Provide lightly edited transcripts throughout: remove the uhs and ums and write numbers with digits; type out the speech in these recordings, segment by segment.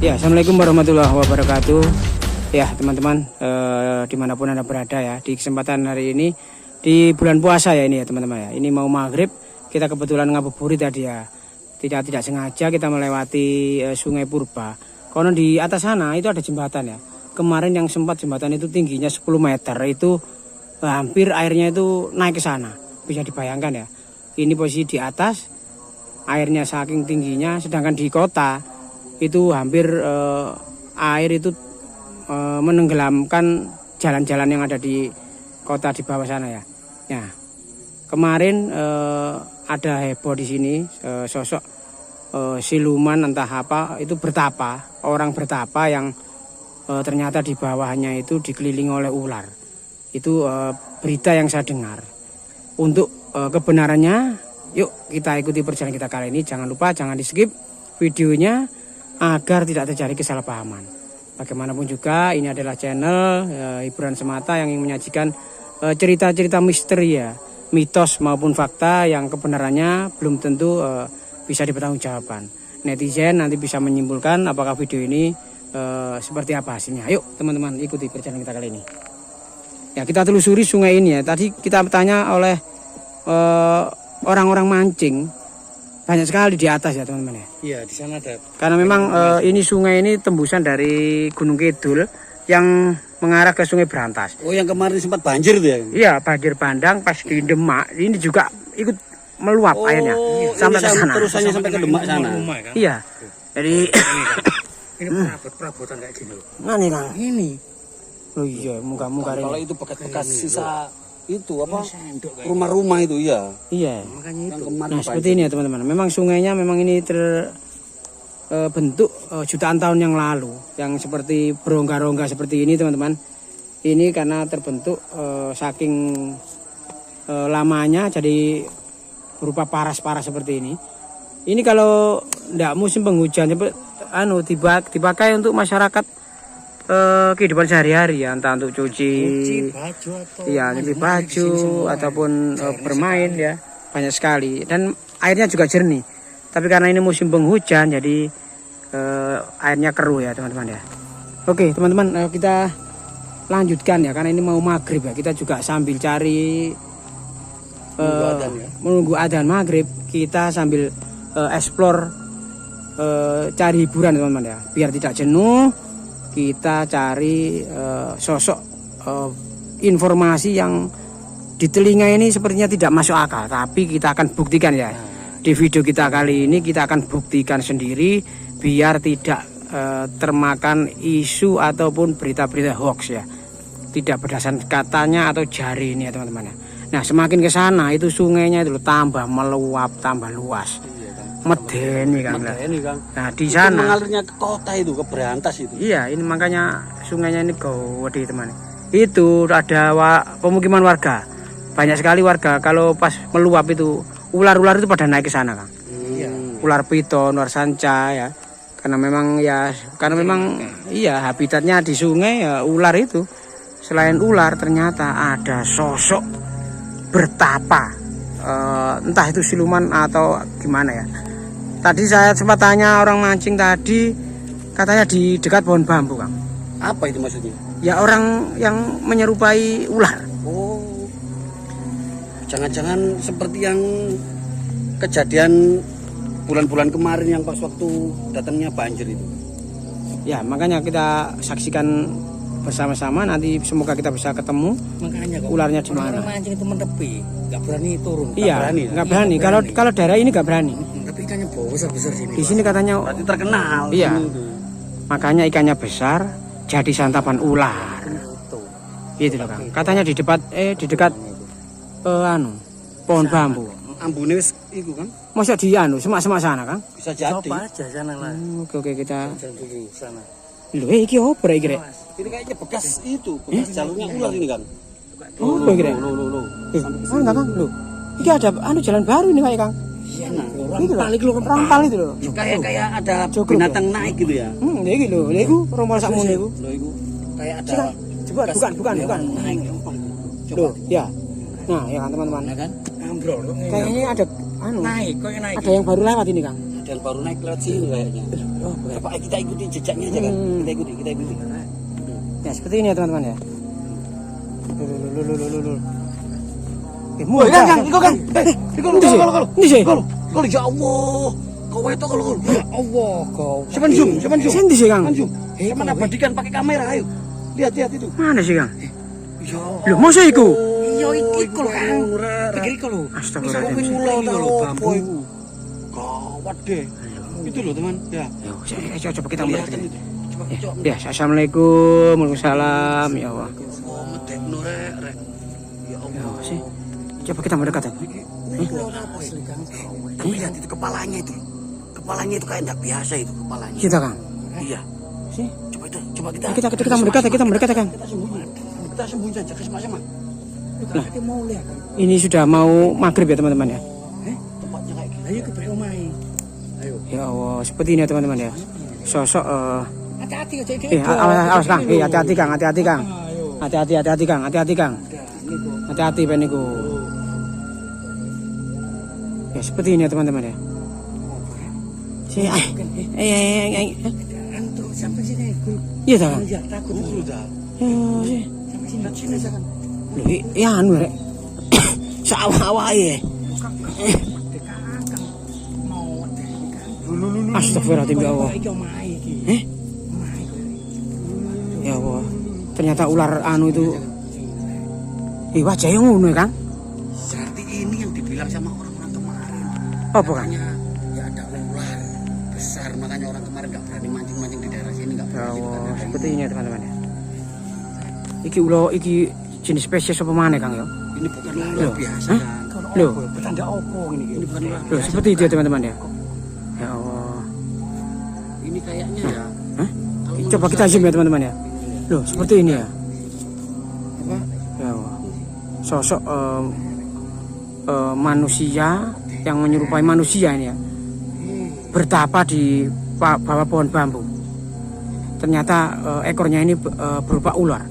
Ya, assalamualaikum warahmatullahi wabarakatuh. Ya, teman-teman, dimanapun Anda berada ya, di kesempatan hari ini di bulan puasa ya ini ya teman-teman ya. Ini mau maghrib, kita kebetulan ngabuburit tadi ya. Tidak sengaja kita melewati Sungai Purba. Konon di atas sana itu ada jembatan ya. Kemarin yang sempat jembatan itu tingginya 10 meter itu hampir airnya itu naik ke sana. Bisa dibayangkan ya. Ini posisi di atas, airnya saking tingginya, sedangkan di kota itu hampir air itu menenggelamkan jalan-jalan yang ada di kota di bawah sana ya. Nah, kemarin ada heboh di sini sosok siluman entah apa itu bertapa, orang bertapa yang ternyata di bawahnya itu dikelilingi oleh ular. Itu berita yang saya dengar. Untuk kebenarannya, yuk kita ikuti perjalanan kita kali ini. Jangan lupa, jangan di skip videonya agar tidak terjadi kesalahpahaman. Bagaimanapun juga ini adalah channel hiburan semata yang ingin menyajikan cerita-cerita misteri ya, mitos maupun fakta yang kebenarannya belum tentu bisa dipertanggungjawabkan. Netizen nanti bisa menyimpulkan apakah video ini seperti apa hasilnya. Ayo teman-teman ikuti perjalanan kita kali ini. Ya, kita telusuri sungai ini ya. Tadi kita bertanya oleh orang-orang mancing. Banyak sekali di atas ya teman-teman ya. Iya, di sana ada. Karena memang ini sungai ini tembusan dari Gunung Kidul yang mengarah ke Sungai Berantas. Oh, yang kemarin sempat banjir itu ya? Iya, banjir bandang pas di Demak ini juga ikut meluap airnya sampai ke sana. Terusannya sampai ke Demak sana. Iya. Jadi ini perabotan kayak gini loh. Nah nih Kang, ini. Loh iya, muka-muka Kalau ini. itu bekas-bekas sisa itu apa? Rumah-rumah itu ya. Iya. Makanya itu. Nah, seperti ini ya teman-teman. Memang sungainya memang ini terbentuk jutaan tahun yang lalu, yang seperti berongga-rongga seperti ini teman-teman. Ini karena terbentuk saking lamanya jadi berupa paras-paras seperti ini. Ini kalau tidak musim penghujan dipakai untuk masyarakat kehidupan sehari-hari ya, entah untuk cuci baju atau nyuci baju ataupun bermain ya, banyak sekali, dan airnya juga jernih. Tapi karena ini musim penghujan jadi airnya keruh ya teman-teman ya. Oke teman-teman, kita lanjutkan ya, karena ini mau maghrib ya, kita juga sambil cari menunggu adzan maghrib, kita sambil explore cari hiburan teman-teman ya, biar tidak jenuh. Kita cari sosok informasi yang di telinga ini sepertinya tidak masuk akal, tapi kita akan buktikan ya. Di video kita kali ini kita akan buktikan sendiri biar tidak termakan isu ataupun berita-berita hoax ya. Tidak berdasarkan katanya atau jari ini ya teman-teman ya. Nah, semakin ke sana itu sungainya itu tambah meluap, tambah luas. Medeni Kang. Nah, di sana mengalirnya ke kota itu, ke Berantas itu. Iya, ini makanya sungainya ini gede teman. Itu ada pemukiman warga. Banyak sekali warga kalau pas meluap itu ular-ular itu pada naik ke sana, Kang. Iya. Ular piton, ular sanca ya. Karena memang habitatnya di sungai ya ular itu. Selain ular ternyata ada sosok bertapa. Entah itu siluman atau gimana ya. Tadi saya sempat tanya orang mancing tadi, katanya di dekat pohon bambu, Kang. Apa itu maksudnya? Ya orang yang menyerupai ular. Oh, jangan-jangan seperti yang kejadian bulan-bulan kemarin yang pas waktu datangnya banjir itu. Ya, makanya kita saksikan bersama-sama, nanti semoga kita bisa ketemu. Makanya ularnya di mana. Orang mancing itu menepi, nggak berani turun. Iya, nggak berani. Kalau daerah ini nggak berani. Tapi ikannya besar sini. Di sini katanya berarti terkenal. Iya. Makanya ikannya besar, jadi santapan ular. Gitu loh, Kang. Katanya di dekat pohon bambu. Ambune wis iku, Kang. Masa di semak-semak sana, Kang? Bisa jadi. Coba aja sana lah. Oke kita. Jalan dulu sana. Lho, iki opo rek iki? Ini kayaknya bekas jalurnya ular ini, Kang. Oh, kira. Loh. Enggak, Kang. Loh. Iki ada jalan baru ini kayak, Kang. Iya, rampal iki lho, rampal itu loh. Kayak ada binatang naik gitu ya. Iki lho, lha iku rombol sakmono iku. Lho iku kayak ada. Coba bukan. Naik. Coba. Ya. Nah, ya kan teman-teman. Ya kan? Ambrol. Kayaknya ada naik, kok naik. Ada yang baru lewat ini, Kang. Ada yang baru naik lewat sini kayaknya. Oh, Pak, kita ikuti jejaknya aja kan. Kita ikuti. Ya seperti ini ya teman-teman ya. Lulu. Kang, iko Kang. Kalau ya Allah. Kau itu kalau. Ya Allah, kau. Siapa zoom? Sendi sih, Kang. Zoom. Sama abadikan pakai kamera, ayo. Lihat itu. Mana sih, Kang? Ya. Loh, masa iku? Iya, iku lho, Kang. Pikir iku lho. Astagfirullahaladzim. Gawat deh. Itu loh, teman. Ya. Coba kita melihat. Coba. Ya, assalamualaikum, waalaikumsalam, ya Allah. Oh, medekno rek. Ya Allah. Ya sih. Coba kita mendekat. Tapi lihat itu kepalanya itu. Kepalanya itu kayak enggak biasa itu kepalanya. Kita, Kang. Iya. Sih. Coba kita. Kita mendekat, kita mendekat, Kang. Kita sembunyi saja sama-sama. Nah, ini sudah mau maghrib ya teman-teman ya. Tempatnya kayak gitu. Ayo ke Omai. Ayo. Ya Allah, seperti ini ya teman-teman ya. Sosok Hati-hati aja iki. awas Kang. Hati-hati Kang, hati-hati Kang. Hati-hati Kang, hati-hati Kang. Hati-hati ben niku. Ya seperti ini ya teman-teman ya. Si Antuk sampai sini. Iya ta, Kang. Ya takut dulu dah. Ya sih. Sampai sini aja kan. Loh, ya anu rek. Sawah-wae. Astagfirullahaladzim ya Allah. Ya Allah. Ternyata ular anu itu. Wajahnya ngono ya, Kang. Berarti ini yang dibilang sama orang-orang kemarin. Apa, Kang? Ya ada ular besar, makanya orang kemarin nggak berani mancing-mancing di daerah sini, nggak Ya berani. Allah, seperti ini ya teman-teman ya. Iki jenis spesies apa mana, Kang ya? Ini bukan ular biasa. Kan. Loh, Bertanda opo ini? Ini bukan ular. loh seperti itu ya teman-teman ya. Ya Allah. Ini kayaknya ya. Hah? Coba kita zoom ya teman-teman ya. Loh, seperti ini ya. Apa? Ya Allah. Sosok manusia yang menyerupai manusia ini ya. Bertapa di bawah pohon bambu. Ternyata ekornya ini berupa ular.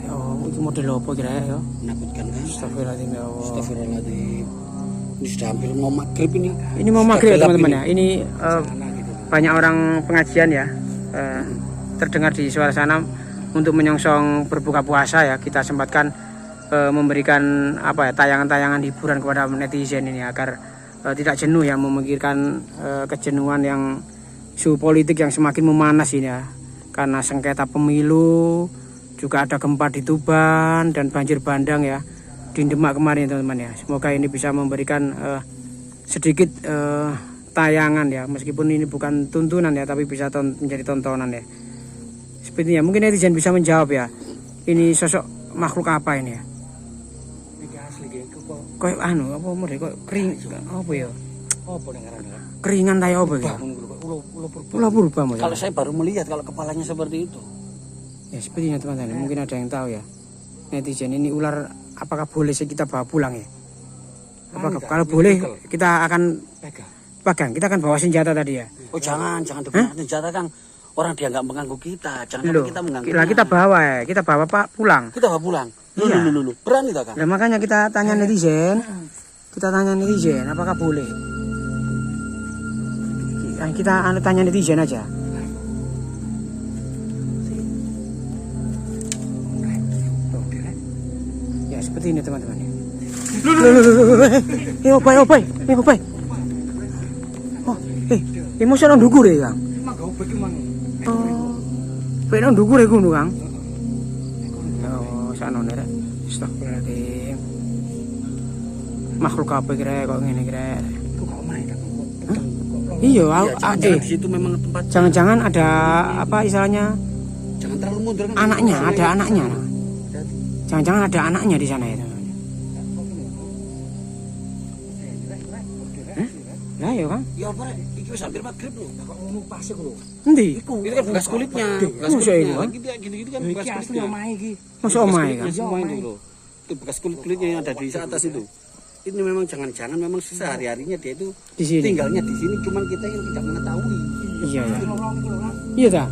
Ya Allah, itu model apa kira ya? Menakutkan kan? Astagfirullahaladzim ya Allah. Astagfirullahaladzim. Ini sudah hampir mau maghrib ini. Ini mau maghrib ya gelap teman-teman ini. ya. Ini banyak orang pengajian ya. Terdengar di suara sana untuk menyongsong berbuka puasa ya. Kita sempatkan memberikan apa ya tayangan-tayangan hiburan kepada netizen ini agar tidak jenuh ya memikirkan kejenuhan yang suhu politik yang semakin memanas ini ya. Karena sengketa pemilu, juga ada gempa di Tuban dan banjir bandang ya di Demak kemarin teman-teman ya. Semoga ini bisa memberikan sedikit tayangan ya, meskipun ini bukan tuntunan ya, tapi bisa menjadi tontonan ya. Sepertinya mungkin netizen bisa menjawab ya. Ini sosok makhluk apa ini ya? Kok anu apa model kok kering apa ya? Apa yang ngarang? Keringan tayo apa ya? Ulah purba Mas. Kalau saya baru melihat kalau kepalanya seperti itu. Ya sepertinya teman-teman, mungkin ada yang tahu ya. Netizen ini ular apakah boleh kita bawa pulang ya? Apakah kalau boleh kita akan pegang, kita akan bawa senjata tadi ya? Oh jangan dengan senjata Kang. Orang dia nggak mengganggu kita, jangan Loh, kita mengganggu. kita bawa ya, kita bawa Pak pulang. Kita bawa pulang. Iya. Lu. Berani tak Kang? Nah, makanya kita tanya netizen. Kita tanya netizen apakah boleh. Kita tanya netizen aja. Ya seperti ini teman-teman. Opai. Oh, emosi nang dhuwur ya, Kang. Oh. Pe nang dhuwur iku lho, Kang. Oh, sanone rek. Astagfirullahaladzim. Makhluk apa kira kok ngene kira? Iya, di situ memang tempat. Jangan-jangan ada apa istilahnya? Jangan terlalu mundur kan. Anaknya, ada anaknya. Jangan-jangan ada anaknya di sana ya. Lah ya, Kang. Ya apa rek? Iki wis hampir maghrib lho. Kok ngono pas iku lho. Endi? Itu kan bekas kulitnya. Masa ini, Kang? Gitu kan bekas kulitnya. omahe iki. Masa omahe, Kang? Semua itu loh. Itu bekas kulit-kulitnya yang ada di atas itu. Ini memang jangan-jangan memang sehari-harinya dia itu Di sini. tinggalnya di sini, cuman kita yang tidak mengetahui. Iya ya. Iya ta?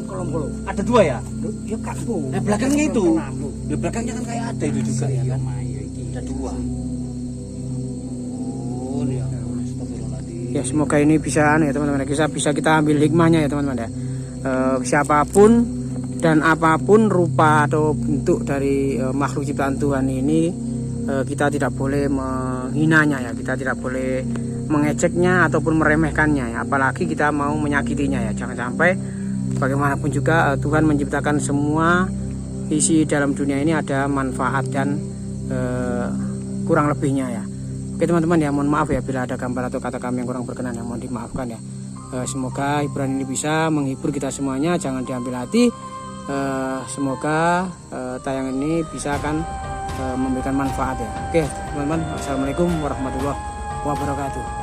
Kolom. Ada dua ya? Ya kampung. Nah belakangnya itu, di belakangnya kan kayak ada itu juga ya kan? Omahe iki. Ada dua. Oh ya, astagfirullahaladzim. Ya semoga ini bisa ya teman-teman, bisa kita ambil hikmahnya ya teman-teman ya. Siapapun dan apapun rupa atau bentuk dari makhluk ciptaan Tuhan ini, kita tidak boleh menghinanya ya, kita tidak boleh mengeceknya ataupun meremehkannya ya, apalagi kita mau menyakitinya ya. Jangan sampai, bagaimanapun juga Tuhan menciptakan semua isi dalam dunia ini ada manfaat dan kurang lebihnya ya. Oke teman-teman ya, mohon maaf ya bila ada gambar atau kata kami yang kurang berkenan ya, mohon dimaafkan ya. Semoga hiburan ini bisa menghibur kita semuanya, jangan diambil hati. Semoga tayangan ini bisa akan memberikan manfaat ya. Oke teman-teman, assalamualaikum warahmatullahi wabarakatuh.